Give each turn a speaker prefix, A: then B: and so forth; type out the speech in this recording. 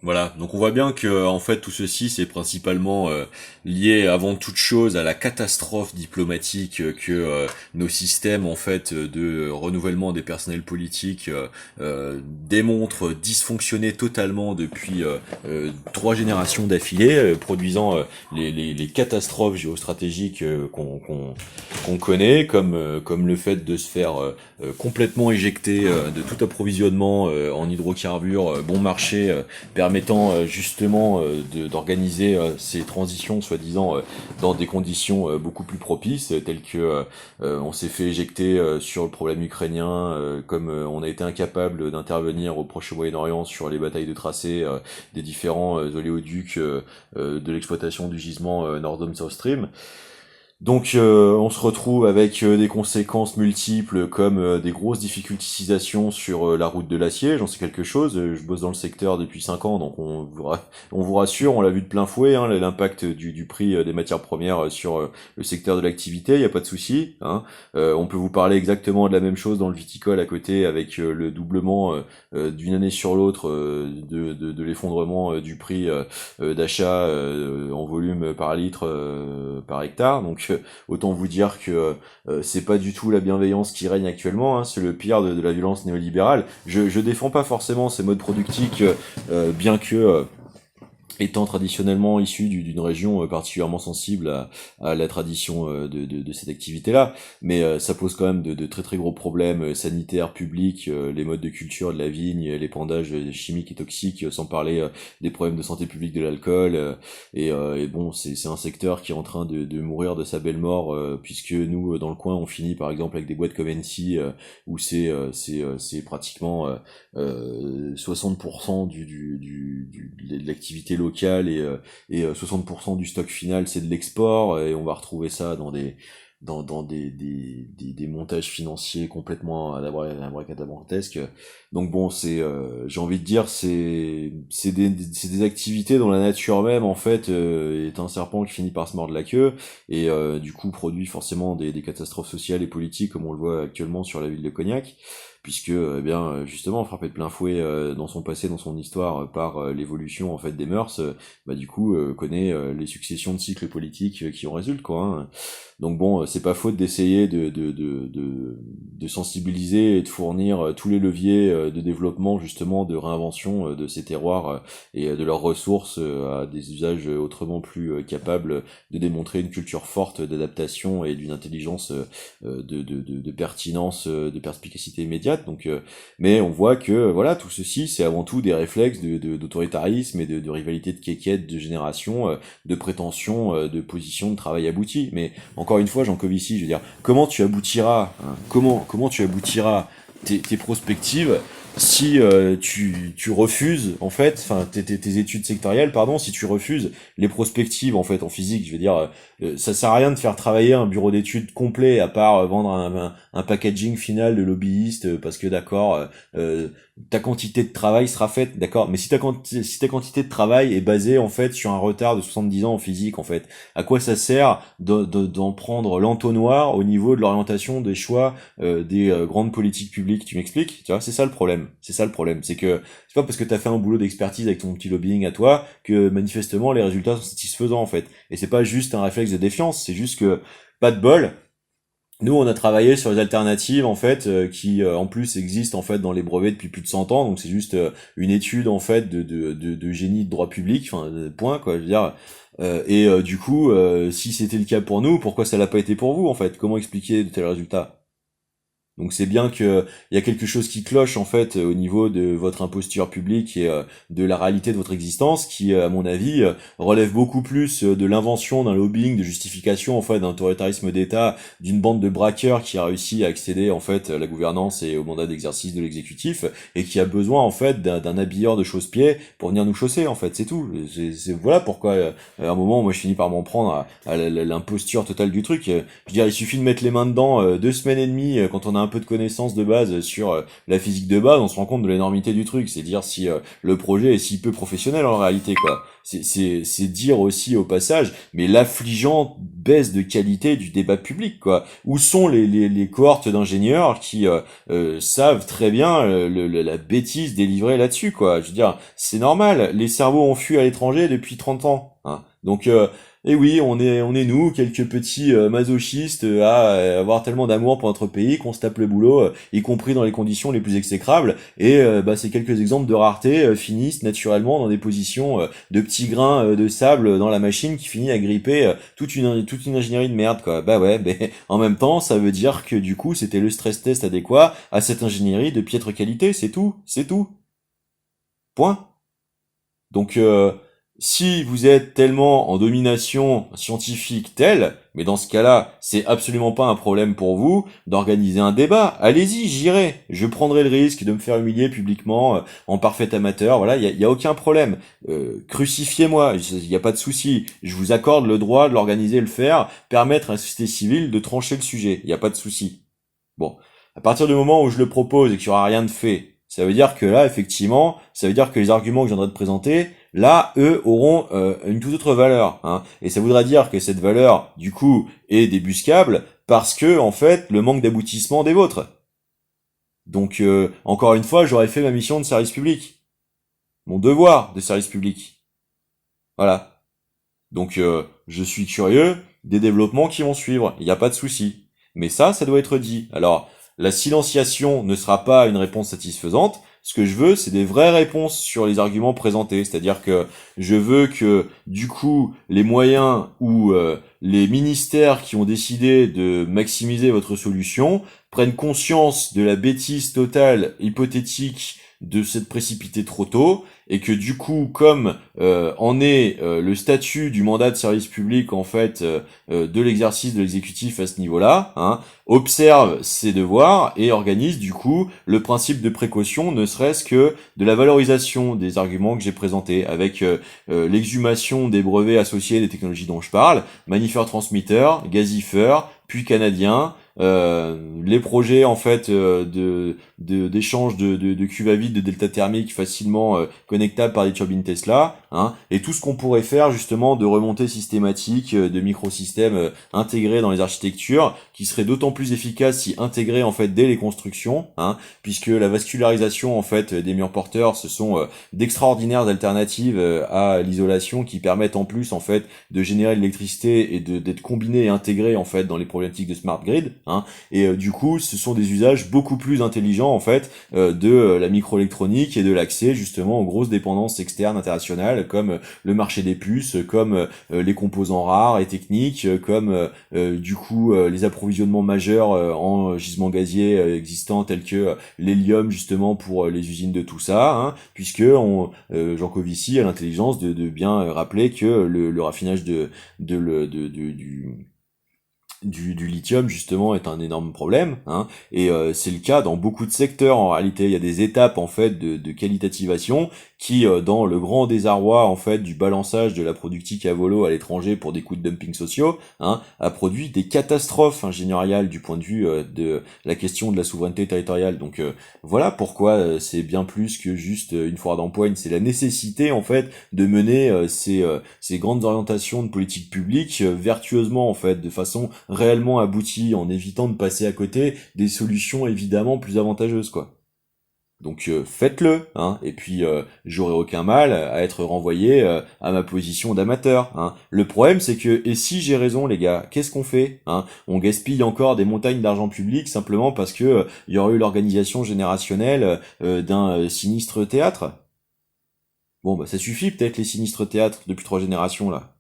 A: Voilà, donc on voit bien que en fait tout ceci c'est principalement lié avant toute chose à la catastrophe diplomatique nos systèmes en fait de renouvellement des personnels politiques démontrent dysfonctionner totalement depuis 3 générations d'affilée, produisant les catastrophes géostratégiques qu'on connaît, comme le fait de se faire complètement éjecter de tout approvisionnement en hydrocarbures bon marché permettant justement d'organiser ces transitions soi-disant dans des conditions beaucoup plus propices, telles que on s'est fait éjecter sur le problème ukrainien, comme on a été incapable d'intervenir au Proche Moyen-Orient sur les batailles de tracé des différents oléoducs de l'exploitation du gisement Nord Stream South Stream. Donc on se retrouve avec des conséquences multiples comme des grosses difficultisations sur la route de l'acier, j'en sais quelque chose, je bosse dans le secteur depuis 5 ans, donc on vous rassure, on l'a vu de plein fouet, hein, l'impact du prix des matières premières sur le secteur de l'activité, il n'y a pas de souci. Hein. On peut vous parler exactement de la même chose dans le viticole à côté, avec le doublement d'une année sur l'autre de l'effondrement du prix d'achat en volume par litre par hectare, donc autant vous dire que c'est pas du tout la bienveillance qui règne actuellement, hein, c'est le pire de la violence néolibérale. Je défends pas forcément ces modes productiques, bien que étant traditionnellement issu d'une région particulièrement sensible à la tradition de cette activité-là, mais ça pose quand même de très très gros problèmes sanitaires, publics, les modes de culture de la vigne, l'épandage chimique et toxique, sans parler des problèmes de santé publique de l'alcool, et bon, c'est un secteur qui est en train de mourir de sa belle mort, puisque nous, dans le coin, on finit par exemple avec des boîtes comme NC, où c'est pratiquement 60% de l'activité locale et 60% du stock final c'est de l'export, et on va retrouver ça dans des montages financiers complètement abracadabrantesques. Donc bon, c'est j'ai envie de dire c'est des activités dont la nature même en fait est un serpent qui finit par se mordre la queue, et du coup produit forcément des catastrophes sociales et politiques comme on le voit actuellement sur la ville de Cognac, puisque eh bien justement frappé de plein fouet dans son passé, dans son histoire par l'évolution en fait des mœurs, bah du coup connaît les successions de cycles politiques qui en résultent, quoi. Hein. Donc bon, c'est pas faute d'essayer de sensibiliser et de fournir tous les leviers de développement, justement de réinvention de ces terroirs et de leurs ressources à des usages autrement plus capables de démontrer une culture forte d'adaptation et d'une intelligence de pertinence, de perspicacité immédiate. Donc, mais on voit que voilà, tout ceci, c'est avant tout des réflexes d'autoritarisme et de rivalité de quéquette, de génération, de prétention, de position de travail abouti. Mais encore une fois, Jean Covici, je veux dire, comment tu aboutiras, hein, comment tu aboutiras tes prospectives si tu refuses en fait, enfin tes études sectorielles, pardon, si tu refuses les prospectives en fait en physique, je veux dire, ça sert à rien de faire travailler un bureau d'études complet à part vendre un packaging final de lobbyiste, parce que d'accord, ta quantité de travail sera faite, d'accord, mais si ta quantité de travail est basée en fait sur un retard de 70 ans en physique, en fait, à quoi ça sert d'en prendre l'entonnoir au niveau de l'orientation des choix des grandes politiques publiques, tu m'expliques? Tu vois, c'est ça le problème. C'est ça le problème, c'est que c'est pas parce que t'as fait un boulot d'expertise avec ton petit lobbying à toi que manifestement les résultats sont satisfaisants en fait. Et c'est pas juste un réflexe de défiance, c'est juste que pas de bol. Nous, on a travaillé sur les alternatives en fait qui en plus existent en fait dans les brevets depuis plus de 100 ans. Donc c'est juste une étude en fait de génie de droit public, enfin point quoi. Je veux dire. Du coup, si c'était le cas pour nous, pourquoi ça l'a pas été pour vous en fait? Comment expliquer de tels résultats? Donc c'est bien que il y a quelque chose qui cloche en fait au niveau de votre imposture publique et de la réalité de votre existence, qui à mon avis relève beaucoup plus de l'invention d'un lobbying de justification en fait d'un autoritarisme d'État, d'une bande de braqueurs qui a réussi à accéder en fait à la gouvernance et au mandat d'exercice de l'exécutif, et qui a besoin en fait d'un habilleur de chausse-pied pour venir nous chausser, en fait, c'est tout. Voilà pourquoi à un moment moi je finis par m'en prendre à l'imposture totale du truc. Je veux dire, il suffit de mettre les mains dedans 2 semaines et demie quand on a un peu de connaissances de base sur la physique de base, on se rend compte de l'énormité du truc. C'est dire si le projet est si peu professionnel en réalité, quoi. C'est dire aussi au passage, mais l'affligeante baisse de qualité du débat public, quoi. Où sont les cohortes d'ingénieurs qui savent très bien la bêtise délivrée là-dessus, quoi. Je veux dire, c'est normal. Les cerveaux ont fui à l'étranger depuis 30 ans, hein. Donc et oui, on est nous, quelques petits masochistes à avoir tellement d'amour pour notre pays qu'on se tape le boulot, y compris dans les conditions les plus exécrables. Et ces quelques exemples de rareté finissent naturellement dans des positions de petits grains de sable dans la machine qui finit à gripper toute une ingénierie de merde, quoi. Bah ouais, mais en même temps, ça veut dire que du coup, c'était le stress test adéquat à cette ingénierie de piètre qualité, c'est tout, point. Donc si vous êtes tellement en domination scientifique telle, mais dans ce cas-là, c'est absolument pas un problème pour vous d'organiser un débat. Allez-y, j'irai. Je prendrai le risque de me faire humilier publiquement en parfait amateur. Voilà, y a aucun problème. Crucifiez-moi, il y a pas de souci. Je vous accorde le droit de l'organiser, le faire, permettre à la société civile de trancher le sujet. Il y a pas de souci. Bon, à partir du moment où je le propose et qu'il y aura rien de fait, ça veut dire que là, effectivement, ça veut dire que les arguments que je viendrai de présenter, là, eux, auront une toute autre valeur, hein. Et ça voudra dire que cette valeur, du coup, est débuscable parce que, en fait, le manque d'aboutissement des vôtres. Donc, encore une fois, j'aurais fait ma mission de service public, mon devoir de service public. Voilà. Donc, je suis curieux des développements qui vont suivre. Il n'y a pas de souci. Mais ça doit être dit. Alors, la silenciation ne sera pas une réponse satisfaisante. Ce que je veux, c'est des vraies réponses sur les arguments présentés. C'est-à-dire que je veux que, du coup, les moyens ou les ministères qui ont décidé de maximiser votre solution prennent conscience de la bêtise totale, hypothétique, de s'être précipité trop tôt, et que du coup, comme en est le statut du mandat de service public, en fait, de l'exercice de l'exécutif à ce niveau-là, hein, observe ses devoirs et organise du coup le principe de précaution, ne serait-ce que de la valorisation des arguments que j'ai présentés, avec l'exhumation des brevets associés des technologies dont je parle, magnifère transmetteur, gazifeur, puis canadien, les projets en fait d'échange de cuves à vide de delta thermique facilement connectables par des turbines Tesla, hein, et tout ce qu'on pourrait faire justement de remontée systématique de microsystèmes intégrés dans les architectures, qui serait d'autant plus efficace si intégrés en fait dès les constructions, hein, puisque la vascularisation en fait des murs porteurs, ce sont d'extraordinaires alternatives à l'isolation qui permettent en plus en fait de générer de l'électricité et d'être combinées et intégrées en fait dans les problématiques de smart grid, hein, et du coup ce sont des usages beaucoup plus intelligents en fait de la microélectronique et de l'accès justement aux grosses dépendances externes internationales comme le marché des puces, comme les composants rares et techniques, comme du coup les approvisionnements majeurs en gisements gaziers existants tels que l'hélium justement pour les usines de tout ça, hein, puisque Jean Covici a l'intelligence de bien rappeler que le raffinage du lithium justement est un énorme problème, hein, et c'est le cas dans beaucoup de secteurs. En réalité, il y a des étapes en fait de qualitativation qui, dans le grand désarroi en fait du balançage de la productique à volo à l'étranger pour des coûts de dumping sociaux, hein, a produit des catastrophes ingénieriales du point de vue de la question de la souveraineté territoriale. Donc voilà pourquoi c'est bien plus que juste une foire d'empoigne. C'est la nécessité en fait de mener ces grandes orientations de politique publique vertueusement en fait, de façon réellement aboutie, en évitant de passer à côté des solutions évidemment plus avantageuses, quoi. Donc faites-le, hein, et puis j'aurai aucun mal à être renvoyé à ma position d'amateur, hein. Le problème c'est que, et si j'ai raison les gars, qu'est-ce qu'on fait, hein? On gaspille encore des montagnes d'argent public simplement parce que il y aurait eu l'organisation générationnelle d'un sinistre théâtre. Bon bah ça suffit peut-être les sinistres théâtres depuis 3 générations là.